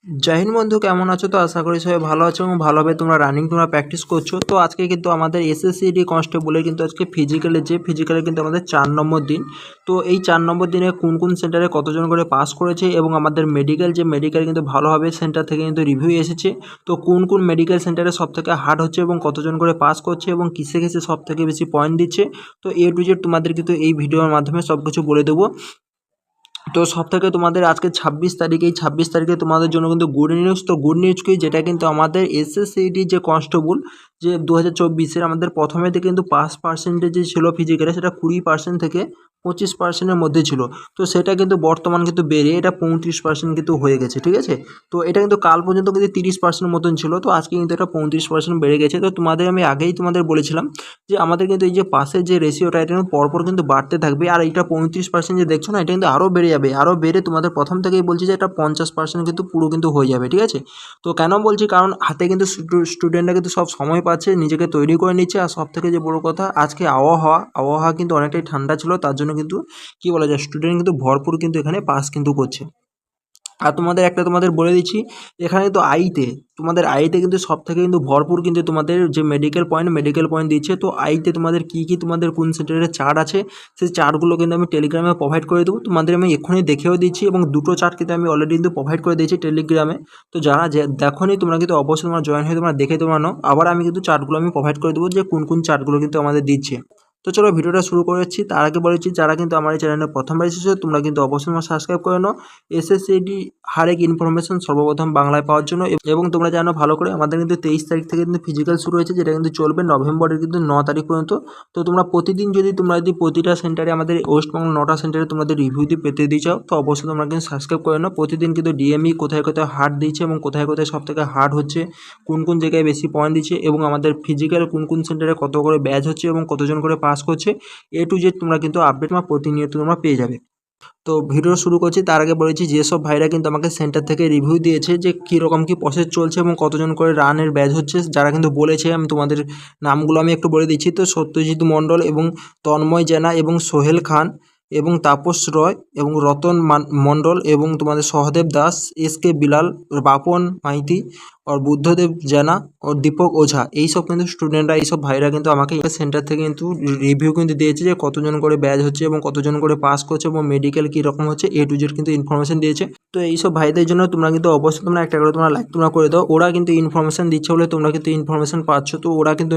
জয় হিন্দ বন্ধু, কেমন আছো? তো আশা করি সবাই ভালো আছো এবং ভালোভাবে তোমরা রানিং তোমরা প্র্যাকটিস করছো। তো আজকে কিন্তু আমাদের এসএসসিডি কনস্টেবলের কিন্তু আজকে ফিজিক্যালের কিন্তু আমাদের 4 নম্বর দিন। তো এই 4 নম্বর দিনে কোন কোন সেন্টারে কতজন করে পাস করেছে এবং আমাদের মেডিকেল কিন্তু ভালোভাবে সেন্টার থেকে কিন্তু রিভিউ এসেছে। তো কোন কোন মেডিকেল সেন্টারে সব থেকে হার্ড হচ্ছে এবং কতজন করে পাস করছে এবং কিসে কিসে সব থেকে বেশি পয়েন্ট দিচ্ছে, তো এ টু জেড তোমাদের কিন্তু এই ভিডিওর মাধ্যমে সব কিছু বলে দেবো। তো সব থেকে তোমাদের আজকে 26 তারিখ, এই 26 তারিখে তোমাদের জন্য কিন্তু গুড নিউজ। তো গুড নিউজ কি, যেটা কিন্তু আমাদের এসএসসিডি যে কনস্টেবল যে 2024-এর আমাদের প্রথমেতে কিন্তু পাস পার্সেন্টেজ যে ছিল ফিজিক্যালে, সেটা 20% থেকে 25%-এর মধ্যে ছিল। তো সেটা কিন্তু বর্তমান কিন্তু বেড়ে এটা 35% কিন্তু হয়ে গেছে, ঠিক আছে। তো এটা কিন্তু কাল পর্যন্ত কিন্তু 30% মতন ছিল, তো আজকে কিন্তু এটা 35% বেড়ে গেছে। তো তোমাদের আমি আগেই তোমাদের বলেছিলাম যে আমাদের কিন্তু এই যে পাসের যে রেশিওটা, এটা কিন্তু পরপর কিন্তু বাড়তে থাকবে। আর এটা 35% যে দেখছো না, এটা কিন্তু আরও বেড়ে যাবে, আরও বেড়ে তোমাদের প্রথম থেকেই বলছি যে এটা 50% কিন্তু পুরো কিন্তু হয়ে যাবে, ঠিক আছে। তো কেন বলছি, কারণ হাতে কিন্তু স্টুডেন্টরা কিন্তু সব সময় পাচ্ছে, নিজেকে তৈরি করে নিচ্ছে। আর সব থেকে যে বড় কথা, আজকে আবহাওয়া কিন্তু অনেকটাই ঠান্ডা ছিল, তার জন্য কিন্তু কী বলা যায়, স্টুডেন্ট কিন্তু ভরপুর কিন্তু এখানে পাস কিন্তু করছে। আর তোমাদের বলে দিচ্ছি, এখানে তো তোমাদের আইতে কিন্তু সব থেকে কিন্তু ভরপুর কিন্তু তোমাদের যে মেডিকেল পয়েন্ট দিচ্ছে। তো আইতে তোমাদের কী তোমাদের কোন সেন্টারের চার্ট আছে, সেই চার্টগুলো কিন্তু আমি টেলিগ্রামে প্রোভাইড করে দেবো। তোমাদের আমি এক্ষুনি দেখেও দিচ্ছি এবং দুটো চার্ট কিন্তু আমি অলরেডি কিন্তু প্রোভাইড করে দিয়েছি টেলিগ্রামে। তো যারা দেখোনি, তোমরা কিন্তু অবশ্যই তোমরা জয়েন হয়ে তোমরা দেখে তোমরা নাও। আবার আমি কিন্তু চার্টগুলো আমি প্রোভাইড করে দেবো যে কোন কোন চার্টগুলো কিন্তু আমাদের দিচ্ছে। তো চলো ভিডিওটা শুরু করেছি। তার আগে বলেছি, যারা কিন্তু আমার এই চ্যানেলে প্রথমবার এসেছো, তোমরা কিন্তু অবশ্যই আমার সাবস্ক্রাইব করে নাও এসএসসিডি হারেক ইনফরমেশন সর্বপ্রথম বাংলায় পাওয়ার জন্য। এবং তোমরা জানো ভালো করে, আমাদের কিন্তু 23 তারিখ থেকে কিন্তু ফিজিক্যাল শুরু হয়েছে, যেটা কিন্তু চলবে নভেম্বরের কিন্তু 9 তারিখ পর্যন্ত। তো তোমরা প্রতিদিন যদি প্রতিটা সেন্টারে, আমাদের ওয়েস্টবেঙ্গল 9টা সেন্টারে তোমাদের রিভিউ পেতে দিয়ে চাও, তো অবশ্যই তোমরা কিন্তু সাবস্ক্রাইব করে নাও। প্রতিদিন কিন্তু ডিএমই কোথায় কোথায় হার্ড দিচ্ছে এবং কোথায় কোথায় সব থেকে হার্ড হচ্ছে, কোন কোন জায়গায় বেশি পয়েন্ট দিচ্ছে এবং আমাদের ফিজিক্যাল কোন কোন সেন্টারে কত করে ব্যাচ হচ্ছে এবং কতজন করে পাস করছে, এ টু জেড তোমরা কিন্তু আপডেট প্রতিনিয়ত তোমরা পেয়ে যাবে। তো ভিডিও শুরু করছি, তার আগে বলেছি যেসব ভাইরা কিন্তু আমাকে সেন্টার থেকে রিভিউ দিয়েছে যে কীরকম কী প্রসেস চলছে এবং কতজন করে রানের ব্যাচ হচ্ছে, যারা কিন্তু বলেছে, আমি তোমাদের নামগুলো আমি একটু বলে দিচ্ছি। তো সত্যজিৎ মণ্ডল এবং তন্ময় জেনা এবং সোহেল খান এবং তাপস রয় এবং রতন মণ্ডল এবং তোমাদের সহদেব দাস, এসকে বিলাল, বাপন মাইতি और বুদ্ধদেব জেনা ও দীপক ওঝা, এইসব কিন্তু স্টুডেন্টরা, এইসব ভাইরা কিন্তু আমাকে সেন্টার থেকে কিন্তু রিভিউ কিন্তু দিয়েছে যে কতজন করে ব্যাচ হচ্ছে এবং কতজন করে পাস করছে এবং মেডিকেল কী রকম হচ্ছে, এ টু জেড কিন্তু ইনফরমেশন দিয়েছে। তো এইসব ভাইদের জন্য তোমরা কিন্তু অবশ্যই তোমরা একটা করে তোমরা লাইক তোমরা করে দাও। ওরা কিন্তু ইনফরমেশন দিচ্ছে বলে তোমরা কিন্তু ইনফরমেশন পাচ্ছ। তো ওরা কিন্তু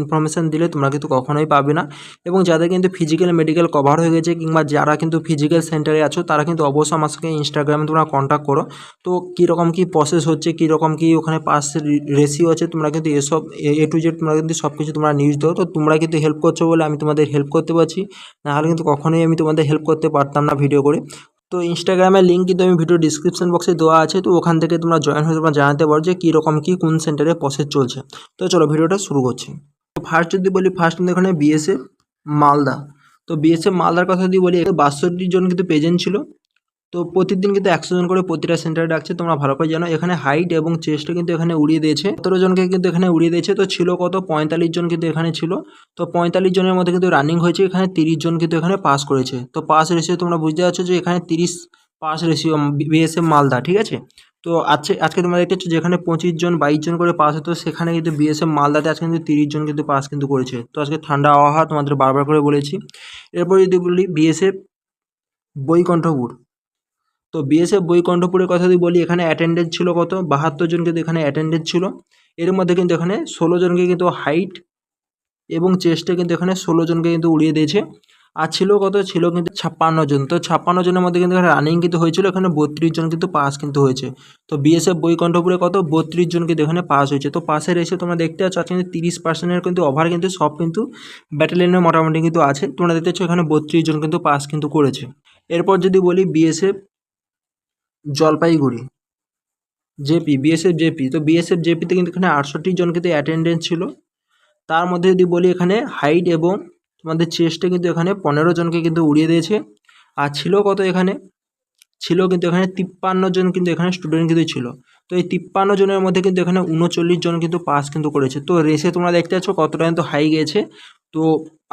ইনফরমেশন দিলে তোমরা কিন্তু কখনোই পাবে না। এবং যাদের কিন্তু ফিজিক্যাল মেডিকেল কভার হয়ে গেছে কিংবা যারা কিন্তু ফিজিক্যাল সেন্টারে আছো, তারা কিন্তু অবশ্যই আমার সঙ্গে ইনস্টাগ্রামে তোমরা কন্ট্যাক্ট করো। তো কীরকম কী প্রসেস হচ্ছে, কীরকম কী ওখানে পাস রেশিও আছে, তোমরা কিন্তু এসব এ টু জেড তোমরা কিন্তু সব কিছু তোমরা নিউজ দাও। তো তোমরা কিন্তু হেল্প করছো বলে আমি তোমাদের হেল্প করতে পারছি, নাহলে কিন্তু কখনোই আমি তোমাদের হেল্প করতে পারতাম না ভিডিও করে। তো ইনস্টাগ্রামের লিঙ্ক কিন্তু আমি ভিডিও ডিসক্রিপশন বক্সে দেওয়া আছে, তো ওখান থেকে তোমরা জয়েন হয়ে তোমরা জানাতে পারো যে কীরকম কী কোন সেন্টারে প্রসেস চলছে। তো চলো ভিডিওটা শুরু করছি। তো ফার্স্ট যদি বলি, ফার্স্ট কিন্তু এখানে বিএসএফ মালদা। তো বিএসএফ মালদার কথা যদি বলি, 62 জন কিন্তু প্রেজেন্ট ছিল। তো প্রতিদিন কিন্তু 100 জন করে প্রতিটা সেন্টারে ডাকছে, তোমরা ভালো করে জানো। এখানে হাইট এবং চেস্টে কিন্তু এখানে উড়িয়ে দিয়েছে, 17 জনকে কিন্তু এখানে উড়িয়ে দিয়েছে। তো ছিল কত, 45 জন কিন্তু এখানে ছিল। তো 45 জনের মধ্যে কিন্তু রানিং হয়েছে, এখানে 30 জন কিন্তু এখানে পাস করেছে। তো পাস রেশিও তোমরা বুঝতে পারছো যে এখানে 30 পাস রেশিও বিএসএফ মালদা, ঠিক আছে। তো আজকে তোমরা দেখতে পাচ্ছ যেখানে 25 জন 22 জন করে পাস হতো, সেখানে কিন্তু বিএসএফ মালদাতে আজকে কিন্তু 30 জন কিন্তু পাস কিন্তু করেছে। তো আজকে ঠান্ডা আবহাওয়া তোমাদের বারবার করে বলেছি। এরপর যদি বলি বিএসএফ বৈকুণ্ঠপুর। তো বিএসএফ বৈকুণ্ঠপুরের কথা যদি বলি, এখানে অ্যাটেন্ডেন্স ছিল কত, 72 জন কিন্তু এখানে অ্যাটেন্ডেন্স ছিল। এর মধ্যে কিন্তু এখানে 16 জনকে কিন্তু হাইট এবং চেস্টে কিন্তু এখানে 16 জনকে কিন্তু উড়িয়ে দিয়েছে। আর ছিল কত, ছিল কিন্তু 56 জন। তো 56 জনের মধ্যে কিন্তু এখানে রানিং কিন্তু হয়েছিল, এখানে 32 জন কিন্তু পাস কিন্তু হয়েছে। তো বিএসএফ বৈকুণ্ঠপুরে কত, 32 জন কিন্তু এখানে পাস হয়েছে। তো পাসের এসে তোমরা দেখতে পাচ্ছ আজকে কিন্তু 30%-এর কিন্তু ওভার কিন্তু সব কিন্তু ব্যাটালিয়নের মোটামুটি কিন্তু আছে। তোমরা দেখতে পাচ্ছ এখানে 32 জন কিন্তু পাস কিন্তু করেছে। এরপর যদি বলি বিএসএফ জলপাইগুড়ি বিএসএফ জেপি। তো বিএসএফ জেপিতে কিন্তু এখানে 68 জন কিন্তু অ্যাটেন্ডেন্স ছিল। তার মধ্যে যদি বলি, এখানে হাইট এবং তোমাদের চেস্টে কিন্তু এখানে 15 জনকে কিন্তু উড়িয়ে দিয়েছে। আর ছিল কত, এখানে ছিল কিন্তু এখানে 53 জন কিন্তু এখানে স্টুডেন্ট কিন্তু ছিল। তো এই 53 জনের মধ্যে কিন্তু এখানে 39 জন কিন্তু পাস কিন্তু করেছে। তো রেসে তোমরা দেখতে পাচ্ছ কতটা কিন্তু হাই গেছে। তো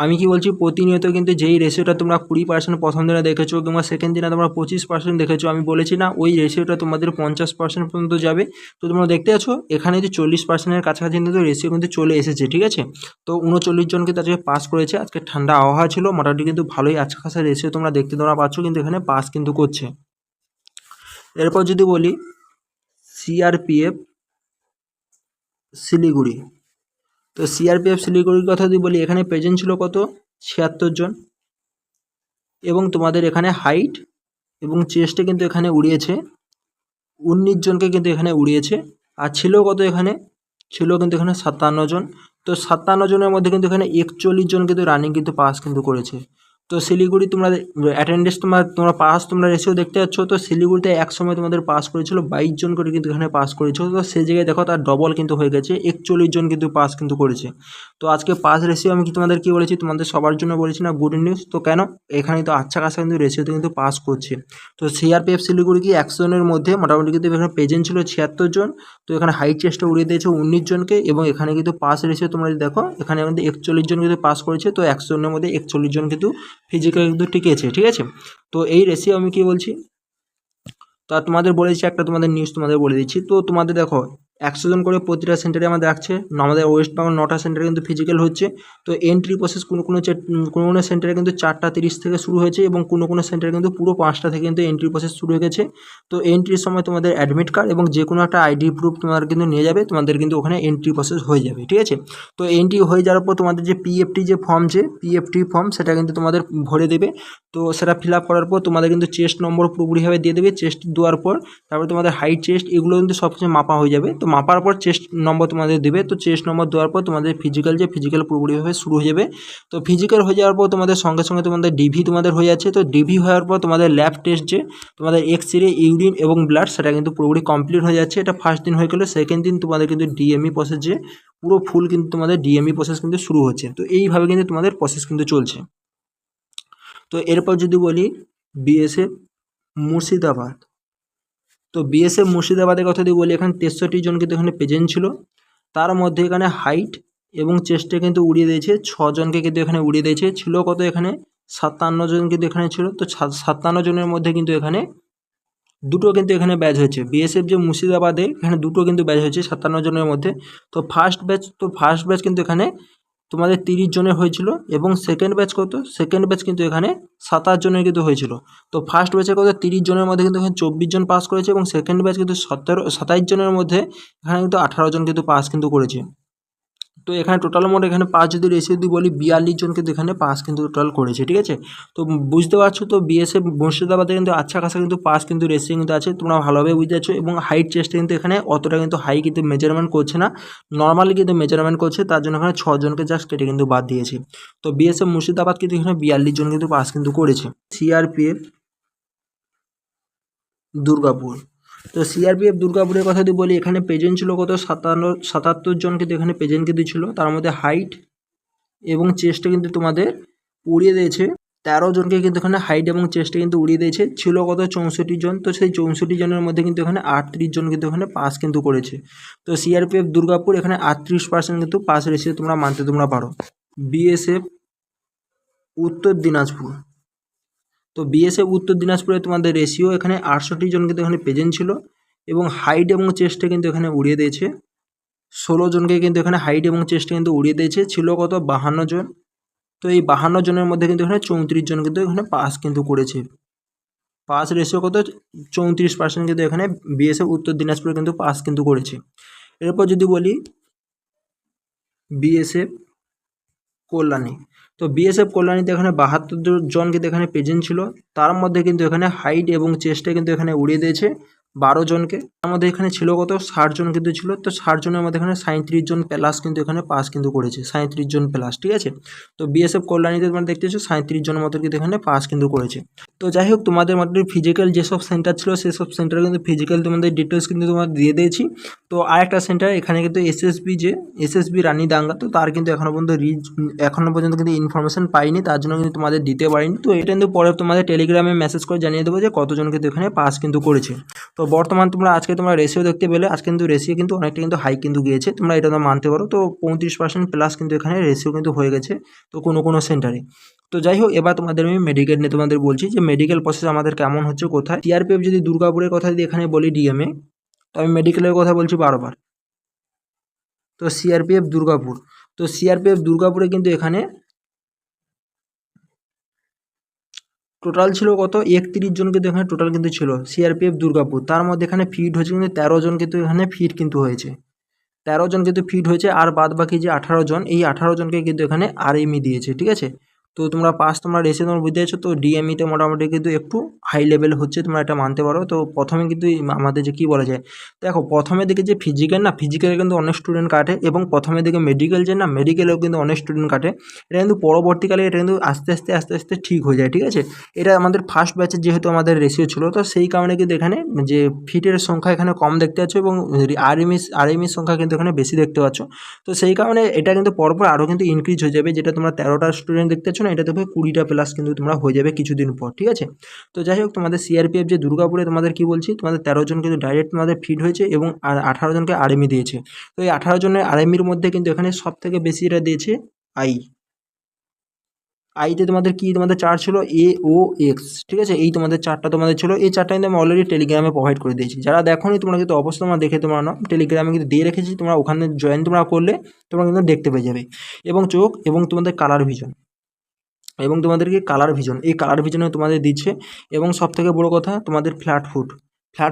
আমি কি বলছি, প্রতিনিয়ত কিন্তু যেই রেশিওটা তোমরা 20% প্রথম দিনে দেখেছো কিংবা সেকেন্ড দিনে তোমরা 25% দেখেছো, আমি বলেছি না ওই রেশিওটা তোমাদের 50% পর্যন্ত যাবে। তো তোমরা দেখতে আছো এখানে যে 40%-এর কাছাকাছি কিন্তু রেশিও কিন্তু চলে এসেছে, ঠিক আছে। তো 39 জন কিন্তু আজকে পাস করেছে। আজকে ঠান্ডা আবহাওয়া ছিল, মোটামুটি কিন্তু ভালোই আচ্ছা খাসা রেশিও তোমরা দেখতে পাচ্ছ, কিন্তু এখানে পাস কিন্তু করছে। এরপর যদি বলি সিআরপিএফ শিলিগুড়ি, তো সিআরপিএফ শিলিগুড়ির কথা যদি বলি, এখানে প্রেজেন্ট ছিল কত 76 জন, এবং তোমাদের এখানে হাইট এবং চেস্টে কিন্তু এখানে উড়িয়েছে 19 জনকে কিন্তু এখানে উড়িয়েছে। আর ছিল কত এখানে, ছিল কিন্তু এখানে 57 জন। তো 57 জনের মধ্যে কিন্তু এখানে 41 জন কিন্তু রানিং কিন্তু পাস কিন্তু করেছে। তো শিলিগুড়ি তোমরা অ্যাটেন্ডেন্স তোমরা পাস তোমরা রেশিও দেখতে পাচ্ছ। তো শিলিগুড়িতে এক সময় তোমাদের পাস করেছিল 22 জন করে কিন্তু এখানে পাস করেছিল। তো সেই জায়গায় দেখো তার ডবল কিন্তু হয়ে গেছে, 41 জন কিন্তু পাস কিন্তু করেছে। তো আজকে পাস রেশিও আমি কি তোমাদের কি বলেছি, তোমাদের সবার জন্য বলেছি না গুড নিউজ। তো কেন, এখানে তো আচ্ছা খাসা কিন্তু রেশিওতে কিন্তু পাস করছে। তো সিআরপিএফ শিলিগুড়ি কি 100 জনের মধ্যে মোটামুটি কিন্তু এখানে প্রেজেন্ট ছিল 76 জন। তো এখানে হাইট চেস্টে উড়িয়ে দিয়েছে 19 জনকে, এবং এখানে কিন্তু পাস রেশিও তোমরা যদি দেখো এখানে আমাদের 41 জন কিন্তু পাস করেছে। তো 100 জনের মধ্যে 41 জন কিন্তু ফিজিক্যাল কিন্তু টিকেছে, ঠিক আছে। তো এই রেশিও আমি কি বলছি, তো আর তোমাদের বলেছি একটা তোমাদের নিউজ তোমাদের বলে দিচ্ছি। তো তোমাদের দেখো 100 জন করে প্রতিটা সেন্টারে আমাদের রাখছে। আমাদের ওয়েস্ট বেঙ্গল 9টা সেন্টারে কিন্তু ফিজিক্যাল হচ্ছে। তো এন্ট্রি প্রসেস কোনো সেন্টারে কিন্তু 4টা 30 থেকে শুরু হয়েছে, এবং কোনো সেন্টারে কিন্তু পুরো 5টা থেকে কিন্তু এন্ট্রি প্রসেস শুরু হয়ে গেছে। তো এন্ট্রির সময় তোমাদের অ্যাডমিট কার্ড এবং যে কোনো একটা আইডি প্রুফ তোমাদের কিন্তু নিয়ে যাবে, তোমাদের কিন্তু ওখানে এন্ট্রি প্রসেস হয়ে যাবে, ঠিক আছে। তো এন্ট্রি হয়ে যাওয়ার পর তোমাদের যে পিএফটি ফর্ম সেটা কিন্তু তোমাদের ভরে দেবে। তো সেটা ফিল আপ করার পর তোমাদের কিন্তু চেস্ট নম্বর পুরোপুরিভাবে দিয়ে দেবে। চেস্ট দেওয়ার পর তারপরে তোমাদের হাইট চেস্ট এগুলো কিন্তু সব কিছু মাপা হয়ে যাবে। তো মাপার পর চেস্ট নম্বর তোমাদের দেবে। তো চেস্ট নম্বর দেওয়ার পর তোমাদের ফিজিক্যাল পুরোপুরিভাবে শুরু হয়ে যাবে। তো ফিজিক্যাল হয়ে যাওয়ার পর তোমাদের সঙ্গে সঙ্গে তোমাদের ডিভি তোমাদের হয়ে যাচ্ছে। তো ডিভি হওয়ার পর তোমাদের ল্যাব টেস্ট যে তোমাদের এক্সরে, ইউরিন এবং ব্লাড সেটা কিন্তু পুরোপুরি কমপ্লিট হয়ে যাচ্ছে। এটা ফার্স্ট দিন হয়ে গেলে। সেকেন্ড দিন তোমাদের কিন্তু ডিএমই প্রসেস যে পুরো ফুল কিন্তু তোমাদের ডিএমই প্রসেস কিন্তু শুরু হচ্ছে। তো এইভাবে কিন্তু তোমাদের প্রসেস কিন্তু চলছে। তো এরপর যদি বলি বিএসএফ মুর্শিদাবাদ, তো বিএসএফ মুর্শিদাবাদের কথা যদি বলি, এখানে 63 জন কিন্তু এখানে প্রেজেন্ট ছিল। তার মধ্যে এখানে হাইট এবং চেস্টে কিন্তু উড়িয়ে দিয়েছে 6 জনকে কিন্তু এখানে উড়িয়ে দিয়েছে। ছিল কত এখানে 57 জন কিন্তু এখানে ছিল। তো 57 জনের মধ্যে কিন্তু এখানে দুটো কিন্তু এখানে ব্যাচ হয়েছে। বিএসএফ যে মুর্শিদাবাদে এখানে দুটো কিন্তু ব্যাচ হয়েছে 57 জনের মধ্যে। তো ফার্স্ট ব্যাচ কিন্তু এখানে তোমাদের 30 জনের হয়েছিল, এবং সেকেন্ড ব্যাচ কিন্তু এখানে 27 জনের কিন্তু হয়েছিল। তো ফার্স্ট ব্যাচে কত 30 জনের মধ্যে কিন্তু এখানে 24 জন পাস করেছে, এবং সেকেন্ড ব্যাচ কিন্তু 27 জনের মধ্যে এখানে কিন্তু 18 জন কিন্তু পাস কিন্তু করেছে। তো এখানে টোটাল মোট এখানে পাস যদি রেশিও যদি বলি 42 জন কিন্তু এখানে পাস কিন্তু টোটাল করেছে, ঠিক আছে। তো বুঝতে পারছো, তো বিএসএফ মুর্শিদাবাদে কিন্তু আচ্ছা খাসা কিন্তু পাস কিন্তু রেশিও কিন্তু আছে, তোমরা ভালোভাবে বুঝতে পারছো। এবং হাইট চেস্টে কিন্তু এখানে অতটা কিন্তু হাই কিন্তু মেজারমেন্ট করছে না, নর্মালি কিন্তু মেজারমেন্ট করছে। তার জন্য এখানে 6 জনকে জাস্ট কেটে কিন্তু বাদ দিয়েছে। তো বিএসএফ মুর্শিদাবাদ কিন্তু এখানে 42 জন কিন্তু পাস কিন্তু করেছে। সিআরপিএফ দুর্গাপুর, তো সিআরপিএফ দুর্গাপুরের কথা যদি বলি, এখানে প্রেজেন্ট ছিল কত 77 জন কিন্তু এখানে প্রেজেন্ট কিন্তু ছিল। তার মধ্যে হাইট এবং চেস্টে কিন্তু তোমাদের উড়িয়ে দিয়েছে 13 জনকে কিন্তু এখানে হাইট এবং চেস্টে কিন্তু উড়িয়ে দিয়েছে। ছিল কত 64 জন। তো সেই 64 জনের মধ্যে কিন্তু এখানে 38 জন কিন্তু এখানে পাস কিন্তু করেছে। তো সিআরপিএফ দুর্গাপুর এখানে 38% কিন্তু পাস রেশিও তোমরা মানতে তোমরা পারো। বিএসএফ উত্তর দিনাজপুর, তো বিএসএফ উত্তর দিনাজপুরে তোমাদের রেশিও এখানে 68 জন কিন্তু এখানে প্রেজেন্ট ছিল, এবং হাইট এবং চেস্টে কিন্তু এখানে উড়িয়ে দিয়েছে 16 জনকে কিন্তু এখানে হাইট এবং চেস্টে কিন্তু উড়িয়ে দিয়েছে। ছিল কত 52 জন। তো এই 52 জনের মধ্যে কিন্তু এখানে 34 জন কিন্তু এখানে পাস কিন্তু করেছে। পাস রেশিও কত 34% কিন্তু এখানে বিএসএফ উত্তর দিনাজপুরে কিন্তু পাস কিন্তু করেছে। এরপর যদি বলি বিএসএফ কল্যাণী, তো বিএসএফ কল্যাণীতে এখানে 72 জন কিন্তু এখানে প্রেজেন্ট ছিল। তার মধ্যে কিন্তু এখানে হাইট এবং চেস্টে কিন্তু এখানে উড়িয়ে দিয়েছে 12 জনকে। তার মধ্যে এখানে ছিল কত 60 জন কিন্তু ছিল। তো 60 জনের মধ্যে এখানে 37 জন প্লাস কিন্তু এখানে পাস কিন্তু করেছে, 37 জন প্লাস, ঠিক আছে। তো বিএসএফ কল্যাণীতে তোমরা দেখতেছো 37 জনের মতো কিন্তু এখানে পাস কিন্তু করেছে। তো যাই হোক তোমাদের মধ্যে ফিজিক্যাল যেসব সেন্টার ছিল সেসব সেন্টারে কিন্তু ফিজিক্যাল তোমাদের ডিটেলস কিন্তু তোমার দিয়ে দিয়েছি। তো আরেকটা সেন্টার এখানে কিন্তু এসএসবি রানীদাঙ্গা, তো তার কিন্তু এখনও পর্যন্ত কিন্তু ইনফরমেশন পাইনি, তার জন্য কিন্তু তোমাদের দিতে পারিনি। তো এটা কিন্তু পরে তোমাদের টেলিগ্রামে মেসেজ করে জানিয়ে দেবো যে কতজন কিন্তু এখানে পাস কিন্তু করেছে। তো বর্তমান আজকে তোমরা রেশিও দেখতে পেলে, আজকে কিন্তু রেশিও কিন্তু অনেকটা কিন্তু হাই কিন্তু গিয়েছে, তোমরা এটা তো মানতে পারো। তো 35% প্লাস কিন্তু এখানে রেশিও কিন্তু হয়ে গেছে তো কোনো সেন্টারে। তো যাই হোক, এবার তোমাদের আমি মেডিকেল নিয়ে তোমাদের বলছি যে মেডিকেল প্রসেস আমাদের কেমন হচ্ছে কোথায়। সিআরপিএফ যদি দুর্গাপুরের কথা যদি এখানে বলি ডিএমএ, তো আমি মেডিকেলের কথা বলছি বারবার। তো সিআরপিএফ দুর্গাপুরে কিন্তু এখানে টোটাল ছিল কত, 31 জন কিন্তু এখানে টোটাল কিন্তু ছিল সিআরপিএফ দুর্গাপুর। তার মধ্যে এখানে ফিট হয়েছে কিন্তু 13 জন কিন্তু এখানে ফিট কিন্তু হয়েছে, 13 জন কিন্তু ফিট হয়েছে। আর বাদ বাকি যে 18 জন, এই 18 জনকে কিন্তু এখানে আরএমই দিয়েছে, ঠিক আছে। তো তোমরা রেসে তোমরা বুঝতে পারছো। তো ডিএমইতে মোটামুটি কিন্তু একটু হাই লেভেল হচ্ছে, তোমরা এটা মানতে পারো। তো প্রথমে কিন্তু আমাদের যে কী বলা যায়, দেখো প্রথমে দিকে যে ফিজিক্যালে কিন্তু অনেক স্টুডেন্ট কাটে, এবং প্রথমে দিকে মেডিকেলেও কিন্তু অনেক স্টুডেন্ট কাটে। এটা কিন্তু পরবর্তীকালে এটা কিন্তু আস্তে আস্তে ঠিক হয়ে যায়, ঠিক আছে। এটা আমাদের ফার্স্ট ব্যাচের যেহেতু আমাদের রেশিও ছিল, তো সেই কারণে কিন্তু এখানে যে ফিটের সংখ্যা এখানে কম দেখতে পাচ্ছ, এবং আরএমইর সংখ্যা কিন্তু এখানে বেশি দেখতে পাচ্ছ। তো সেই কারণে এটা কিন্তু পরপর আরও কিন্তু ইনক্রিজ হয়ে যাবে, যেটা তোমরা 13টা স্টুডেন্ট দেখতে পাচ্ছ না, এটা দেখবে 20টা প্লাস কিন্তু তোমরা হয়ে যাবে কিছুদিন পর, ঠিক আছে। তো যাই হোক, তোমাদের সিআরপিএফ যে দুর্গাপুরে তোমাদের কি বলছি, তোমাদের 13 জন কিন্তু ডাইরেক্ট তোমাদের ফিট হয়েছে, এবং 18 জনকে আরএমই দিয়েছে। তো এই 18 জনের আরএমইর মধ্যে কিন্তু এখানে সব থেকে বেশি এটা দিয়েছে আইতে তোমাদের চার ছিল AOX, ঠিক আছে। এই তোমাদের চারটা তোমাদের ছিল, এই চারটা কিন্তু আমি অলরেডি টেলিগ্রামে প্রোভাইড করে দিয়েছি। যারা দেখোনি তোমরা কিন্তু অবশ্যই তোমরা দেখে তোমরা নাও, টেলিগ্রামে কিন্তু দিয়ে রেখেছি, তোমরা ওখানে জয়েন তোমরা করলে তোমরা কিন্তু দেখতে পেয়ে যাবে। এবং চোখ এবং তোমাদের কালার ভিশন, এই কালার ভিশনে তোমাদের দিচ্ছে। এবং সবথেকে বড় কথা, তোমাদের ফ্ল্যাট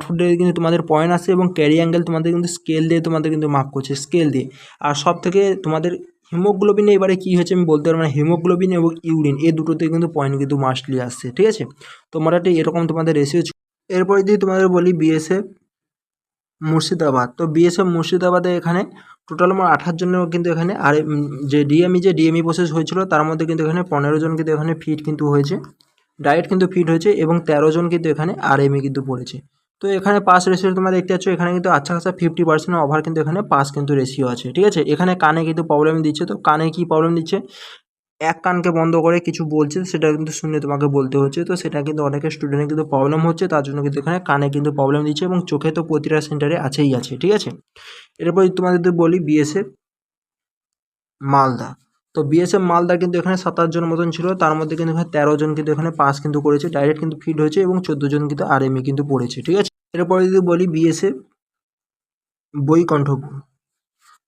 ফুটে কিন্তু তোমাদের পয়েন্ট আসে, এবং ক্যারি অ্যাঙ্গেল তোমাদের কিন্তু স্কেল দিয়ে তোমাদের কিন্তু মার্ক করছে, স্কেল দিয়ে। আর সব থেকে তোমাদের হিমোগ্লোবিনে এবারে কী হয়েছে আমি বলতে পারবো না, হিমোগ্লোবিন এবং ইউরিন এই দুটোতে কিন্তু পয়েন্ট কিন্তু মাস্টলি আসছে, ঠিক আছে। তোমরা এরকম তোমাদের রেশিও। এরপরে যদি তোমাদের বলি বিএসএফ মুর্শিদাবাদ, তো বিএসএফ মুর্শিদাবাদে এখানে টোটাল আমার 28 জনের কিন্তু এখানে, আর যে ডিএমই প্রসেস হয়েছিল তার মধ্যে কিন্তু এখানে 15 জন কিন্তু এখানে ফিট কিন্তু হয়েছে, ডাইরেক্ট কিন্তু ফিট হয়েছে, এবং 13 জন কিন্তু এখানে আরএমই কিন্তু পড়েছে। তো এখানে পাস রেশিও তোমরা দেখতে পাচ্ছ, এখানে কিন্তু আচ্ছা খাসা 50% ওভার কিন্তু এখানে পাস কিন্তু রেশিও আছে, ঠিক আছে। এখানে কানে কিন্তু প্রবলেম দিচ্ছে, তো কানে কি প্রবলেম দিচ্ছে, এক কানকে বন্ধ করে কিছু বলছে, সেটা কিন্তু শুনে তোমাকে বলতে হচ্ছে। তো সেটা কিন্তু অনেকের স্টুডেন্টের কিন্তু প্রবলেম হচ্ছে, তার জন্য কিন্তু এখানে কানে কিন্তু প্রবলেম দিচ্ছে, এবং চোখে তো প্রতিটা সেন্টারে আছে, ঠিক আছে। এরপর তোমাদের যদি বলি বিএসএফ মালদা, তো বিএসএফ মালদা কিন্তু এখানে 27 জন মতন ছিল, তার মধ্যে কিন্তু এখানে 13 জন কিন্তু এখানে পাস কিন্তু করেছে, ডাইরেক্ট কিন্তু ফিট হয়েছে, এবং 14 জন কিন্তু আরএমই কিন্তু পড়েছে, ঠিক আছে। এরপরে যদি বলি বিএসএফ বৈকণ্ঠপুর,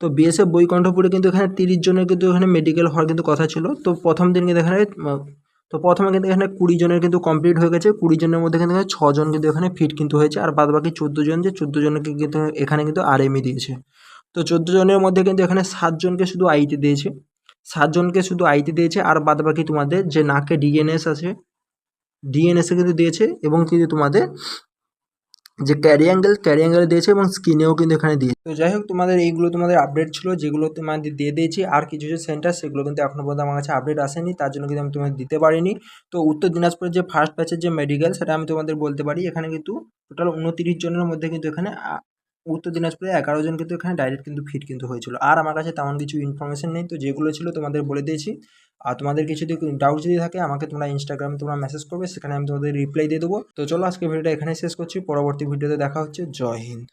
তো বিএসএফ বৈকণ্ঠপুরে কিন্তু এখানে 30 জনের কিন্তু এখানে মেডিকেল হওয়ার কিন্তু কথা ছিল। তো প্রথম দিন কিন্তু এখানে প্রথমে কিন্তু এখানে 20 জনের কিন্তু কমপ্লিট হয়ে গেছে, 20 জনের মধ্যে কিন্তু 6 জন কিন্তু এখানে ফিট কিন্তু হয়েছে, আর বাদ বাকি 14 জন, যে 14 জনকে কিন্তু এখানে কিন্তু আরএমই দিয়েছে। তো 14 জনের মধ্যে কিন্তু এখানে 7 জনকে শুধু আইটি দিয়েছে, আর বাদ বাকি তোমাদের যে নাকে ডিএনএসে কিন্তু দিয়েছে, এবং কিন্তু তোমাদের যে ক্যারি অ্যাঙ্গেল দিয়েছে, এবং স্কিনেও কিন্তু এখানে দিয়েছে। তো যাই হোক, তোমাদের এইগুলো তোমাদের আপডেট ছিল, যেগুলো তোমাদের দিয়ে দিয়েছি। আর কিছু যে সেন্টার, সেগুলো কিন্তু এখনো পর্যন্ত আমার কাছে আপডেট আসেনি, তার জন্য কিন্তু আমি তোমাদের দিতে পারিনি। তো উত্তর দিনাজপুরের যে ফার্স্ট ব্যাচের যে মেডিকেল, সেটা আমি তোমাদের বলতে পারি। এখানে কিন্তু টোটাল 29 জনের মধ্যে কিন্তু এখানে উত্তর দিনাজপুরে 11 জন কিন্তু এখানে ডাইরেক্ট কিন্তু ফিট কিন্তু হয়েছিল। আর আমার কাছে তেমন কিছু ইনফরমেশন নেই, তো যেগুলো ছিল তোমাদের বলে দিয়েছি। আর তোমাদের কিছু ডাউট যদি থাকে, আমাকে তোমরা ইনস্টাগ্রামে তোমরা মেসেজ করবে, সেখানে আমি তোমাদের রিপ্লাই দিয়ে দেবো। তো চলো, আজকে ভিডিওটা এখানে শেষ করছি, পরবর্তী ভিডিওতে দেখা হচ্ছে। জয় হিন্দ।